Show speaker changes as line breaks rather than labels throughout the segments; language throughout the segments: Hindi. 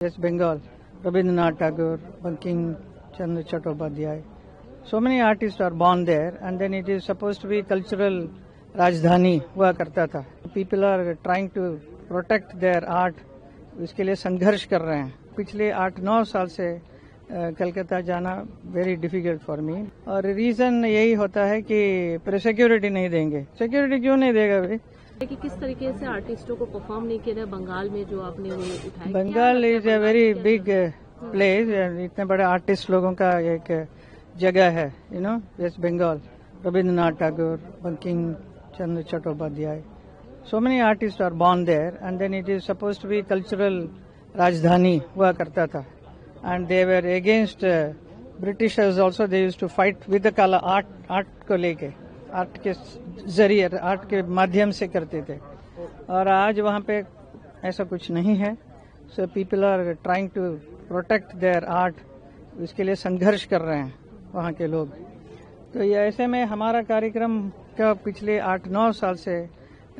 West Bengal, Rabindranath Tagore, Banking Chandra Chattopadhyay. So many artists are born there, and then it is supposed to be cultural राजधानी हुआ करता था. People are trying to protect their art. इसके लिए संघर्ष कर रहे हैं. पिछले 8-9 साल से कलकत्ता जाना वेरी डिफिकल्ट फॉर मी. और रीजन यही होता है कि सिक्योरिटी नहीं देंगे. सिक्योरिटी क्यों नहीं देगा भाई?
कि किस तरीके से आर्टिस्टों को परफॉर्म नहीं किया बंगाल में जो आपने वो उठाया.
Bengal is a very big place. इतने बड़े आर्टिस्ट लोगों का एक जगह है. You know, west Bengal, Rabindranath Tagore, Bankim Chandra Chattopadhyay. So many artist are born there, and then it is supposed to be cultural राजधानी हुआ करता था. And they were against Britishers also. They used to fight with the color art को लेके, आर्ट के जरिए, आर्ट के माध्यम से करते थे. और आज वहाँ पे ऐसा कुछ नहीं है. So people are trying to protect their art. इसके लिए संघर्ष कर रहे हैं वहाँ के लोग. तो ये ऐसे में हमारा कार्यक्रम का पिछले 8-9 साल से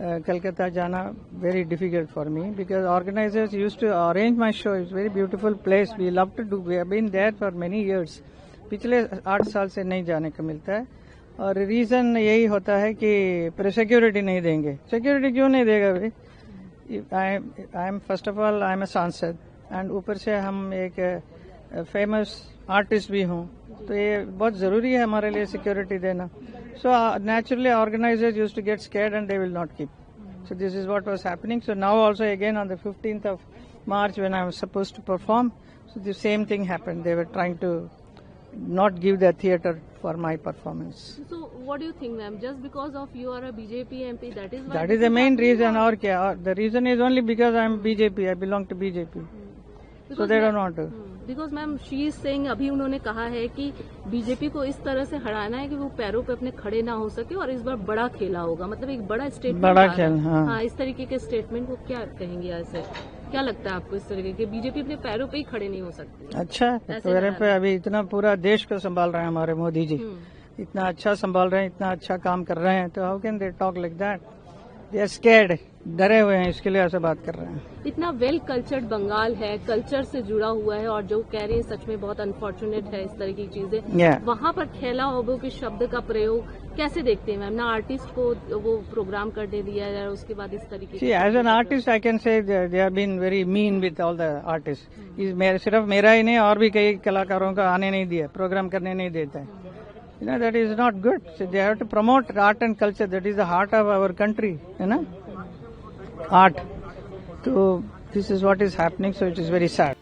कलकत्ता जाना very difficult for me, because organisers used to arrange my show. It's very beautiful place. We love to do. We have been there for many years. पिछले 8 साल से नहीं जाने को मिलता है. और रीजन यही होता है कि सिक्योरिटी नहीं देंगे. सिक्योरिटी क्यों नहीं देगा भाई? I am first of all I am a सांसद, एंड ऊपर से हम एक फेमस आर्टिस्ट भी हूँ, तो ये बहुत जरूरी है हमारे लिए सिक्योरिटी देना. So naturally organisers used to get scared and they will not keep. So this is what was happening. So now also again on the 15th of March when I was supposed to perform, so the same thing happened. They were trying to not give the theatre for my performance.
So what do you think, ma'am? Just because of you are a BJP MP, that is why?
That is the main reason. Or kya? The reason is only because I am BJP. I belong to BJP. So they don't want to.
Because ma'am she is saying, अभी उन्होंने कहा है कि बीजेपी को इस तरह से हराना है कि वो पैरों पे अपने खड़े ना हो सके, और इस बार बड़ा खेला होगा. मतलब एक बड़ा स्टेटमेंट.
बड़ा खेल. हाँ,
इस तरीके के स्टेटमेंट को क्या कहेंगे? ऐसे क्या लगता है आपको इस तरीके के बीजेपी अपने पैरों पे ही खड़े नहीं हो सकती?
अच्छा, पैरों पे अभी इतना पूरा देश को संभाल रहे हैं हमारे मोदी जी. इतना अच्छा संभाल रहे हैं, इतना अच्छा काम कर रहे हैं, तो how can they talk like that? They are scared. डरे हुए हैं, इसके लिए ऐसे बात कर रहे हैं.
इतना वेल कल्चर्ड बंगाल है, कल्चर से जुड़ा हुआ है, और जो कह रहे हैं सच में बहुत अनफॉर्चुनेट है इस तरह की चीजें. वहाँ पर खेला होबो के शब्द का प्रयोग कैसे देखते हैं मैम? ना आर्टिस्ट को वो प्रोग्राम करने दिया है, उसके बाद इस तरीके से.
As an artist I can say they are been very mean with all the artist. सिर्फ मेरा ही नहीं, और भी कई कलाकारों को आने नहीं दिया, प्रोग्राम करने नहीं देता है. You know, that is not good. So they have to promote art and culture. That is the heart of our country, you know, art. So this is what is happening. So it is very sad.